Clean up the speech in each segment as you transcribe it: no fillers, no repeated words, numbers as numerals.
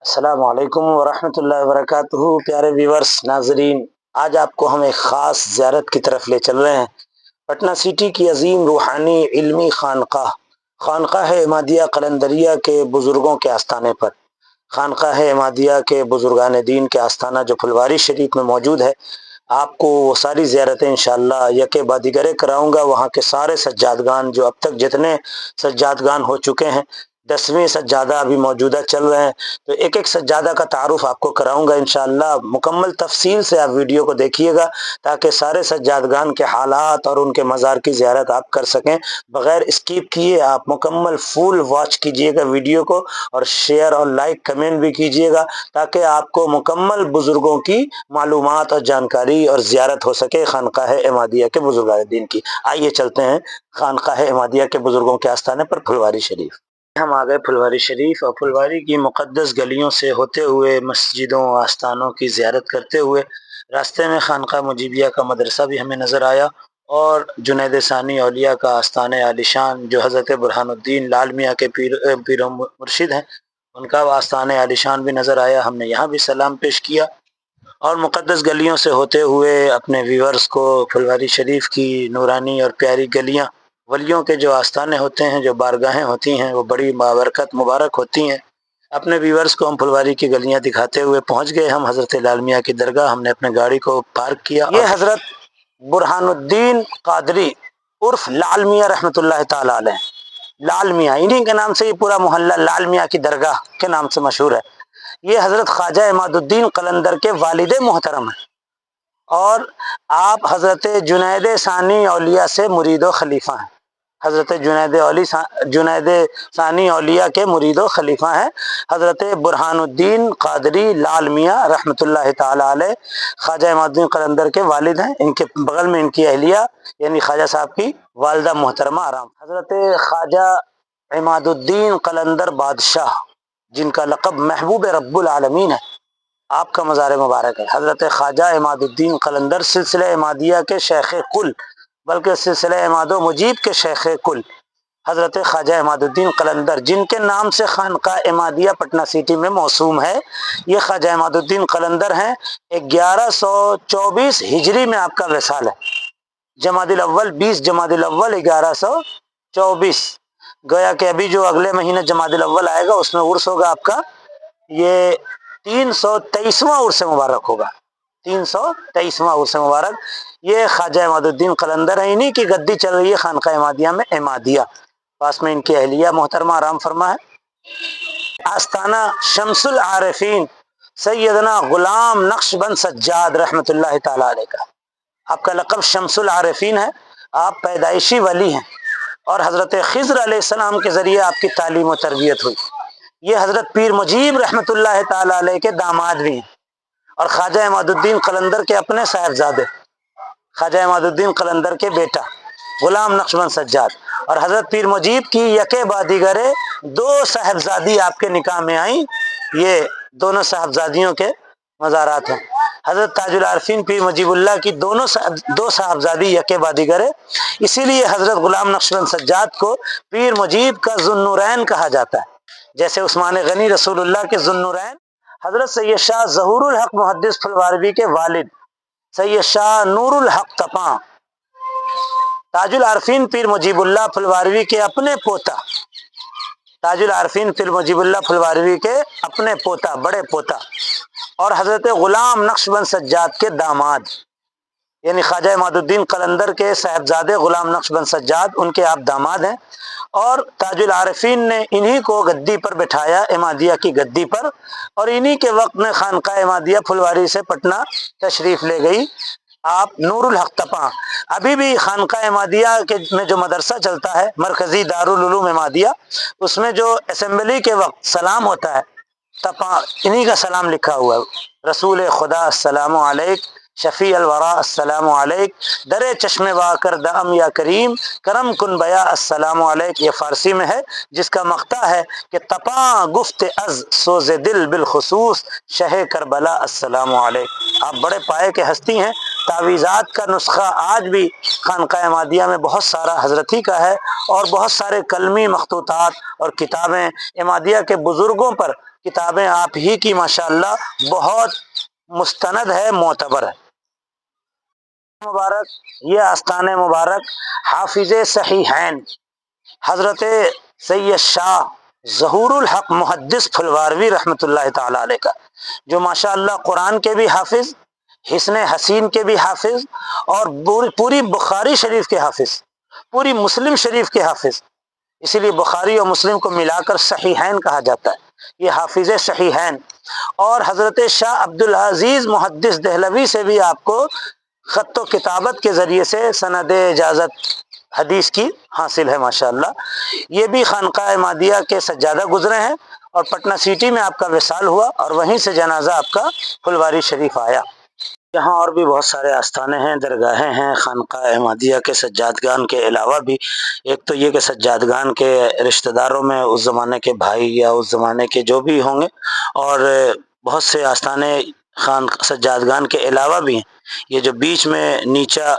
السلام علیکم ورحمۃ اللہ وبرکاتہ۔ پیارے ویورز ناظرین، آج آپ کو ہم ایک خاص زیارت کی طرف لے چل رہے ہیں۔ پٹنہ سٹی کی عظیم روحانی علمی خانقاہ عمادیہ قلندریہ کے بزرگوں کے آستانے پر، خانقاہ عمادیہ کے بزرگان دین کے آستانہ جو پھلواری شریف میں موجود ہے، آپ کو وہ ساری زیارتیں انشاءاللہ یکے بعد دیگرے کراؤں گا۔ وہاں کے سارے سجادگان، جو اب تک جتنے سجادگان ہو چکے ہیں، 10ویں سجادہ ابھی موجودہ چل رہے ہیں، تو ایک ایک سجادہ کا تعارف آپ کو کراؤں گا انشاءاللہ۔ مکمل تفصیل سے آپ ویڈیو کو دیکھیے گا تاکہ سارے سجادگان کے حالات اور ان کے مزار کی زیارت آپ کر سکیں بغیر اسکیپ کیے۔ آپ مکمل فول واچ کیجئے گا ویڈیو کو، اور شیئر اور لائک کمنٹ بھی کیجئے گا تاکہ آپ کو مکمل بزرگوں کی معلومات اور جانکاری اور زیارت ہو سکے خانقاہ عمادیہ کے بزرگان دین کی۔ آئیے چلتے ہیں خانقاہ عمادیہ کے بزرگوں کے آستانے پر پھلواری شریف۔ ہم آ گئے پھلواری شریف، اور پھلواری کی مقدس گلیوں سے ہوتے ہوئے مسجدوں آستانوں کی زیارت کرتے ہوئے راستے میں خانقاہ مجیبیہ کا مدرسہ بھی ہمیں نظر آیا، اور جنید ثانی اولیاء کا آستان عالیشان جو حضرت برہان الدین لال میاں کے پیر و مرشد ہیں، ان کا آستان عالیشان بھی نظر آیا۔ ہم نے یہاں بھی سلام پیش کیا، اور مقدس گلیوں سے ہوتے ہوئے اپنے ویورز کو پھلواری شریف کی نورانی اور پیاری گلیاں، ولیوں کے جو آستانے ہوتے ہیں، جو بارگاہیں ہوتی ہیں، وہ بڑی بابرکت مبارک ہوتی ہیں۔ اپنے ویورز کو ہم پھلواری کی گلیاں دکھاتے ہوئے پہنچ گئے ہم حضرت لال میاں کی درگاہ۔ ہم نے اپنے گاڑی کو پارک کیا۔ یہ حضرت برہان الدین قادری عرف لال میاں رحمۃ اللہ تعالی علیہ، لال میاں، انہی کے نام سے یہ پورا محلہ لال میاں کی درگاہ کے نام سے مشہور ہے۔ یہ حضرت خواجہ عماد الدین قلندر کے والد محترم ہیں، اور آپ حضرت جنید ثانی اولیاء سے مرید و خلیفہ ہیں۔ حضرت جنید ثانی اولیاء کے مرید و خلیفہ ہیں حضرت برہان الدین قادری لال میاں رحمۃ اللہ تعالی علیہ، خواجہ عماد الدین قلندر کے والد ہیں۔ ان کے بغل میں ان کی اہلیہ یعنی خواجہ صاحب کی والدہ محترمہ آرام حضرت خواجہ عماد الدین قلندر بادشاہ، جن کا لقب محبوب رب العالمین ہے، آپ کا مزار مبارک ہے۔ حضرت خواجہ عماد الدین قلندر سلسلہ عمادیہ کے شیخ کل، بلکہ سلسلہ عماد و مجیب کے شیخ کل حضرت خواجہ عماد الدین قلندر، جن کے نام سے خانقاہ عمادیہ پٹنہ سٹی میں موسوم ہے، یہ خواجہ عماد الدین قلندر ہیں۔ 1124 ہجری میں آپ کا وصال ہے، جمادی الاول 20 جمادی الاول 1124، گویا کہ ابھی جو اگلے مہینے جمادی الاول آئے گا اس میں عرس ہوگا آپ کا، یہ 323واں عرس مبارک ہوگا، 323واں عرس مبارک۔ یہ خواجہ عماد الدین قلندر ہیں، انہی کی گدی چل رہی ہے خانقاہ عمادیہ میں عمادیہ، پاس میں ان کی اہلیہ محترمہ آرام فرما ہے۔ آستانہ شمس العارفین سیدنا غلام نقش بند سجاد رحمۃ اللہ تعالی علیہ کا، آپ کا لقب شمس العارفین ہے، آپ پیدائشی ولی ہیں، اور حضرت خضر علیہ السلام کے ذریعے آپ کی تعلیم و تربیت ہوئی۔ یہ حضرت پیر مجیب رحمۃ اللہ تعالی علیہ کے داماد بھی ہیں، اور خواجہ عماد الدین قلندر کے اپنے صاحبزادے، خواجہ عماد الدین قلندر کے بیٹا غلام نقش بند سجاد، اور حضرت پیر مجیب کی یکے بعد دیگرے 2 صاحبزادی آپ کے نکاح میں آئیں۔ یہ دونوں صاحبزادیوں کے مزارات ہیں۔ حضرت تاج العارفین پیر مجیب اللہ کی 2 صاحبزادی یکے بعد دیگرے، اسی لیے حضرت غلام نقش بند سجاد کو پیر مجیب کا ذو النورین کہا جاتا ہے، جیسے عثمان غنی رسول اللہ کے ذو النورین۔ حضرت سید شاہ ظہور الحق محدث پھلواری کے والد سید شاہ نور الحق تپاں، تاج العارفین پیر مجیب اللہ پھلواری کے اپنے پوتا، تاج العارفین پیر مجیب اللہ پھلواری کے اپنے پوتا، بڑے پوتا، اور حضرت غلام نقش بند سجاد کے داماد، یعنی خواجہ عماد الدین قلندر کے صاحبزادے غلام نقش بند سجاد، ان کے آپ داماد ہیں، اور تاج العارفین نے انہی کو گدی پر بٹھایا، عمادیہ کی گدی پر، اور انہی کے وقت میں خانقاہ عمادیہ پھلواری سے پٹنہ تشریف لے گئی آپ نور الحق تپاں۔ ابھی بھی خانقاہ عمادیہ کے میں جو مدرسہ چلتا ہے، مرکزی دارالعلوم عمادیہ، اس میں جو اسمبلی کے وقت سلام ہوتا ہے، تپاں انہی کا سلام لکھا ہوا ہے، رسول خدا السلام علیک، شفیع الورا السلام علیک، در چشم وا کر دام یا کریم، کرم کن بیا السلام علیک۔ یہ فارسی میں ہے، جس کا مقطع ہے کہ تپاں گفت از سوز دل بالخصوص، شہ کربلا السلام علیک۔ آپ بڑے پائے کے ہستی ہیں۔ تعویذات کا نسخہ آج بھی خانقاہ عمادیہ میں بہت سارا حضرت ہی کا ہے، اور بہت سارے کلمی مخطوطات اور کتابیں عمادیہ کے بزرگوں پر کتابیں آپ ہی کی ماشاءاللہ بہت مستند ہے، معتبر ہے۔ مبارک، یہ آستان مبارک حافظ صحیحین حضرت سید شاہ ظہور الحق محدث پھلواروی رحمۃ اللہ تعالی علیہ کا، جو ماشاءاللہ قرآن کے بھی حافظ، حسن حسین کے بھی حافظ، اور پوری بخاری شریف کے حافظ، پوری مسلم شریف کے حافظ، اسی لیے بخاری اور مسلم کو ملا کر صحیحین کہا جاتا ہے، یہ حافظ صحیحین۔ اور حضرت شاہ عبدالعزیز محدث دہلوی سے بھی آپ کو خط و کتابت کے ذریعے سے سند اجازت حدیث کی حاصل ہے ماشاءاللہ۔ یہ بھی خانقاہ احمدیہ کے سجادہ گزرے ہیں، اور پٹنہ سٹی میں آپ کا وصال ہوا، اور وہیں سے جنازہ آپ کا پھلواری شریف آیا۔ یہاں اور بھی بہت سارے آستانے ہیں، درگاہیں ہیں خانقاہ احمدیہ کے سجادگان کے علاوہ بھی۔ ایک تو یہ کہ سجادگان کے رشتہ داروں میں اس زمانے کے بھائی یا اس زمانے کے جو بھی ہوں گے، اور بہت سے آستانے خان سجادگان کے علاوہ بھی ہیں۔ یہ جو بیچ میں نیچا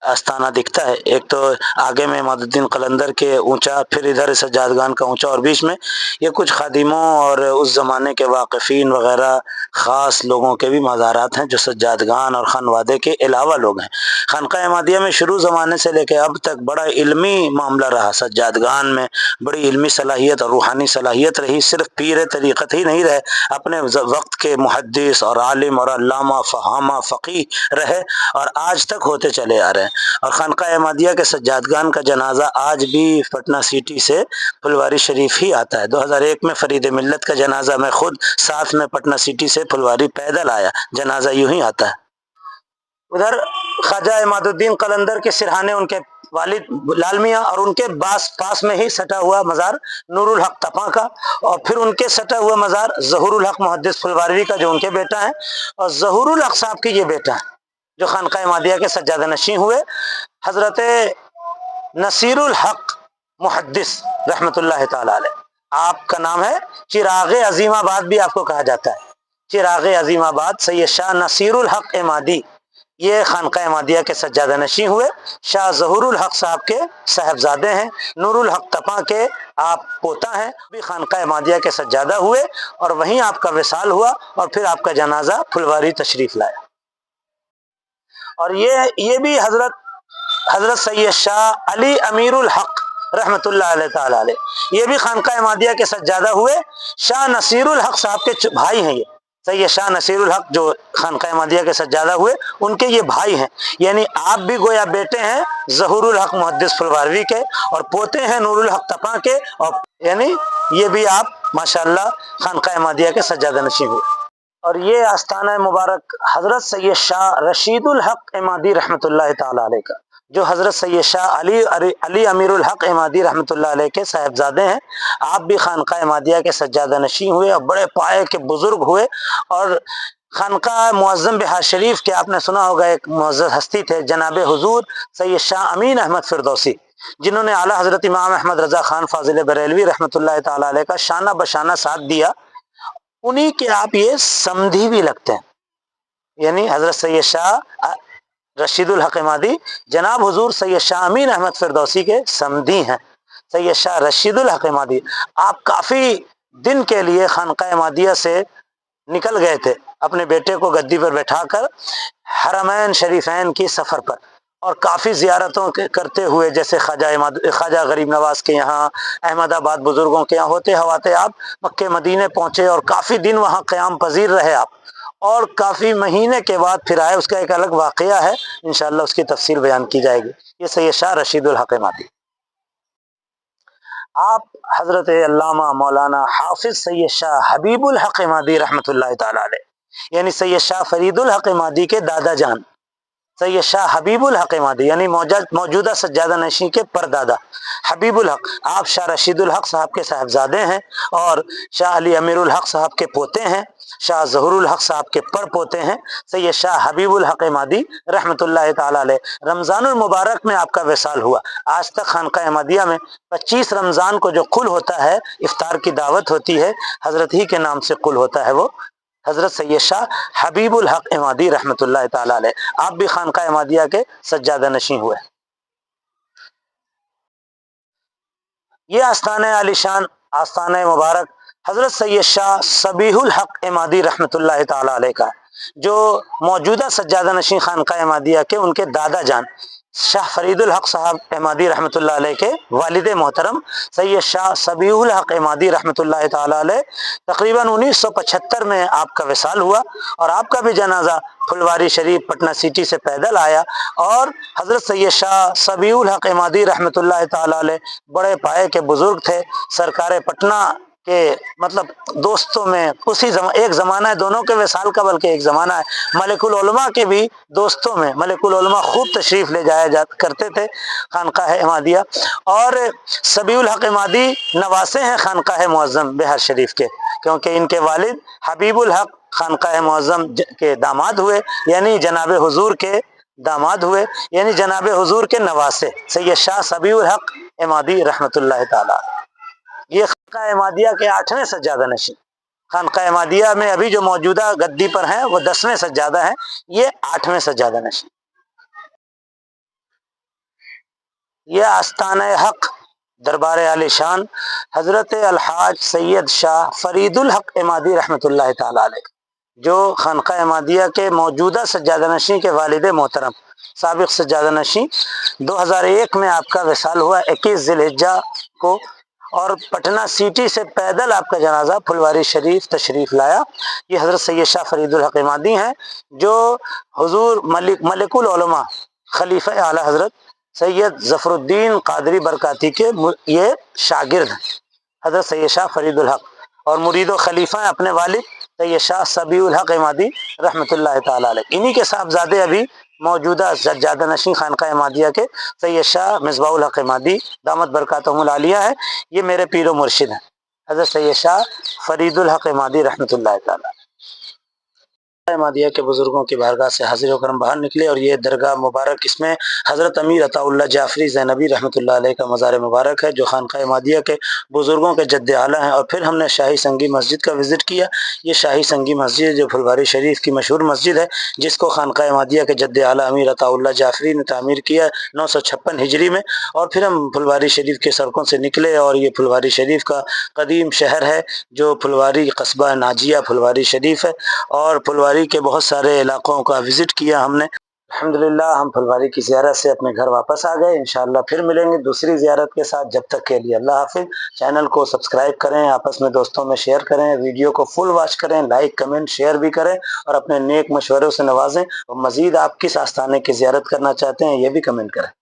آستانہ دکھتا ہے، ایک تو آگے میں عماد الدین قلندر کے اونچا، پھر ادھر سجادگان کا اونچا، اور بیچ میں یہ کچھ خادموں اور اس زمانے کے واقفین وغیرہ خاص لوگوں کے بھی مزارات ہیں، جو سجادگان اور خانوادے کے علاوہ لوگ ہیں۔ خانقاہ احمدیہ میں شروع زمانے سے لے کے اب تک بڑا علمی معاملہ رہا، سجادگان میں بڑی علمی صلاحیت اور روحانی صلاحیت رہی، صرف پیر طریقت ہی نہیں رہے، اپنے وقت کے محدث اور عالم اور علامہ فہامہ فقیہ رہے، اور آج تک ہوتے چلے آ رہے ہیں۔ اور خانقاہ احمدیہ کے سجادگان کا جنازہ آج بھی پٹنہ سٹی سے پھلواری شریف ہی آتا ہے۔ 2001 میں فرید ملت کا جنازہ میں خود ساتھ میں پٹنہ سٹی سے پھلواری پیدل آیا، جنازہ یوں ہی آتا ہے۔ ادھر خواجہ عماد الدین قلندر کے سرہانے ان کے والد لال میاں، اور ان کے پاس میں ہی سٹا ہوا مزار نور الحق تپاں کا، اور پھر ان کے سٹا ہوا مزار ظہور الحق محدث پھلواروی کا، جو ان کے بیٹا ہیں، اور ظہور الحق صاحب کی یہ بیٹا ہے جو خانقاہ احمدیہ کے سجادہ نشین ہوئے، حضرت نصیر الحق محدث رحمۃ اللہ تعالی علیہ۔ آپ کا نام ہے چراغ عظیم آباد بھی آپ کو کہا جاتا ہے، چراغ عظیم آباد سید شاہ نصیر الحق احمدی، یہ خانقاہ احمدیہ کے سجادہ نشین ہوئے، شاہ ظہور الحق صاحب کے صاحبزادے ہیں، نور الحق تپاں کے آپ پوتا ہیں، بھی خانقاہ احمدیہ کے سجادہ ہوئے، اور وہیں آپ کا وصال ہوا، اور پھر آپ کا جنازہ پھلواری تشریف لایا۔ اور یہ بھی حضرت سید شاہ علی امیر الحق رحمۃ اللہ علیہ تعالی علیہ، یہ بھی خانقاہ احمدیہ کے سجادہ ہوئے، شاہ نصیر الحق صاحب کے بھائی ہیں۔ یہ سید شاہ نصیر الحق جو خانقاہ احمدیہ کے سجادہ ہوئے، ان کے یہ بھائی ہیں، یعنی آپ بھی گویا بیٹے ہیں ظہور الحق محدث پھلواروی کے، اور پوتے ہیں نور الحق تپاں کے، اور یعنی یہ بھی آپ ماشاءاللہ خانقاہ احمدیہ کے سجادہ نشین ہوئے۔ اور یہ آستانہ مبارک حضرت سید شاہ رشید الحق احمدی رحمۃ اللہ تعالی علیہ کا، جو حضرت سید شاہ علی امیر الحق احمدی رحمۃ اللہ علیہ کے صاحبزادے ہیں۔ آپ بھی خانقاہ احمدیہ کے سجادہ نشین ہوئے، اور بڑے پائے کے بزرگ ہوئے، اور خانقاہ معظم بہار شریف کے آپ نے سنا ہوگا ایک معزز ہستی تھے جناب حضور سید شاہ امین احمد فردوسی، جنہوں نے اعلیٰ حضرت امام احمد رضا خان فاضل بریلوی رحمۃ اللہ تعالی علیہ کا شانہ بشانہ ساتھ دیا، انہی کے آپ یہ سمدھی بھی لگتے ہیں، یعنی حضرت سید شاہ رشید الحق احمدی جناب حضور سید شاہ امین احمد فردوسی کے سمدھی ہیں۔ سید شاہ رشید الحق احمدی آپ کافی دن کے لیے خانقاہ احمدیہ سے نکل گئے تھے، اپنے بیٹے کو گدی پر بیٹھا کر حرمین شریفین کی سفر پر، اور کافی زیارتوں کرتے ہوئے، جیسے خواجہ غریب نواز کے یہاں، احمد آباد بزرگوں کے یہاں ہوتے ہواتے آپ مکہ مدینے پہنچے، اور کافی دن وہاں قیام پذیر رہے آپ، اور کافی مہینے کے بعد پھر آئے۔ اس کا ایک الگ واقعہ ہے، انشاءاللہ اس کی تفصیل بیان کی جائے گی۔ یہ سید شاہ رشید الحق احمدی، آپ حضرت علامہ مولانا حافظ سید شاہ حبیب الحق احمدی رحمۃ اللہ تعالی علیہ، یعنی سید شاہ فرید الحق احمدی کے دادا جان سید شاہ حبیب الحق احمدی، یعنی موجودہ سجادہ نشین کے پردادا حبیب الحق، آپ شاہ رشید الحق صاحب کے صاحبزادے ہیں، اور شاہ علی امیر الحق صاحب کے پوتے ہیں، شاہ ظہور الحق صاحب کے پڑ پوتے ہیں، سید شاہ حبیب الحق احمدی رحمۃ اللہ تعالی علیہ۔ رمضان المبارک میں آپ کا وصال ہوا۔ آج تک خانقاہ احمدیہ میں 25 رمضان کو جو قل ہوتا ہے، افطار کی دعوت ہوتی ہے، حضرت ہی کے نام سے قل ہوتا ہے، وہ حضرت سید شاہ حبیب الحق احمدی رحمۃ اللہ تعالی علیہ، آپ بھی خانقاہ احمدیہ کے سجادہ نشین ہوئے۔ یہ آستانہ عالی شان، آستانہ مبارک حضرت سید شاہ صبیح الحق عمادی رحمۃ اللہ تعالی علیہ کا، جو موجودہ سجادہ نشین خانقاہ عمادیہ کے ان کے دادا جان شاہ فرید الحق صاحب عمادی رحمۃ اللہ علیہ کے والد محترم سید شاہ صبیح الحق عمادی رحمۃ اللہ تعالی علیہ تقریباً 1975 میں آپ کا وصال ہوا، اور آپ کا بھی جنازہ پھلواری شریف پٹنہ سٹی سے پیدل آیا، اور حضرت سید شاہ صبیح الحق عمادی رحمۃ اللہ تعالی علیہ بڑے پائے کے بزرگ تھے، سرکار پٹنہ کہ مطلب دوستوں میں ایک زمانہ ہے دونوں کے وصال کا، بلکہ ایک زمانہ ہے ملک العلماء کے بھی دوستوں میں ملک العلماء خوب تشریف لے جایا کرتے تھے خانقاہ عمادیہ، اور صبیح الحق عمادی نواسے ہیں خانقاہ معظم بہار شریف کے، کیونکہ ان کے والد حبیب الحق خانقاہ معظم کے داماد ہوئے، یعنی جناب حضور کے داماد ہوئے، یعنی جناب حضور کے نواسے سید شاہ صبیح الحق عمادی رحمۃ اللہ تعالی۔ یہ خانقاہ عمادیہ کے 8ویں سجادہ نشین، خانقاہ عمادیہ میں ابھی جو موجودہ گدی پر ہیں وہ 10ویں سجادہ ہیں، یہ 8ویں سجادہ نشین۔ یہ آستانہ حق دربار عالی شان حضرت الحاج سید شاہ فرید الحق عمادی رحمۃ اللہ تعالی علیہ، جو خانقاہ عمادیہ کے موجودہ سجادہ نشین کے والد محترم سابق سجادہ نشین 2001 میں آپ کا وصال ہوا 21 ذی الحجہ کو، اور پٹنہ سٹی سے پیدل آپ کا جنازہ پھلواری شریف تشریف لایا۔ یہ حضرت سید شاہ فرید الحق عمادی ہیں، جو حضور ملک العلماء خلیفہ اعلیٰ حضرت سید ظفر الدین قادری برکاتی کے یہ شاگرد ہیں، حضرت سید شاہ فرید الحق، اور مرید و خلیفہ ہیں اپنے والد سید شاہ صبیح الحق عمادی رحمۃ اللہ تعالی علیہ۔ انہی کے صاحبزادے ابھی موجودہ سجادہ نشین خانقاہ عمادیہ کے سید شاہ مصباح الحق عمادی دامت برکاتہم العالیہ ہے، یہ میرے پیر و مرشد ہیں حضرت سید شاہ فرید الحق عمادی رحمۃ اللہ تعالی۔ عمادیہ کے بزرگوں کی بارگاہ سے حاضر ہو کر ہم باہر نکلے، اور یہ درگاہ مبارک اس میں حضرت امیر عطا اللہ جعفری زینبی رحمۃ اللہ علیہ کا مزار مبارک ہے، جو خانقاہ عمادیہ کے بزرگوں کے جد اعلیٰ ہیں۔ اور پھر ہم نے شاہی سنگی مسجد کا وزٹ کیا۔ یہ شاہی سنگی مسجد جو پھلواری شریف کی مشہور مسجد ہے، جس کو خانقاہ عمادیہ کے جد اعلیٰ امیر عطا اللہ جعفری نے تعمیر کیا 956 ہجری میں۔ اور پھر ہم پھلواری شریف کے سڑکوں سے نکلے، اور یہ پھلواری شریف کا قدیم شہر ہے، جو پھلواری قصبہ ناجیہ پھلواری شریف ہے، اور پھلواری کے بہت سارے علاقوں کا وزٹ کیا ہم نے۔ الحمدللہ ہم پھلواری کی زیارت سے اپنے گھر واپس آ گئے، انشاءاللہ پھر ملیں گے دوسری زیارت کے ساتھ، جب تک کے لیے اللہ حافظ۔ چینل کو سبسکرائب کریں، آپس میں دوستوں میں شیئر کریں، ویڈیو کو فل واچ کریں، لائک کمنٹ شیئر بھی کریں، اور اپنے نیک مشوروں سے نوازیں، اور مزید آپ کس آستانے کی زیارت کرنا چاہتے ہیں یہ بھی کمنٹ کریں۔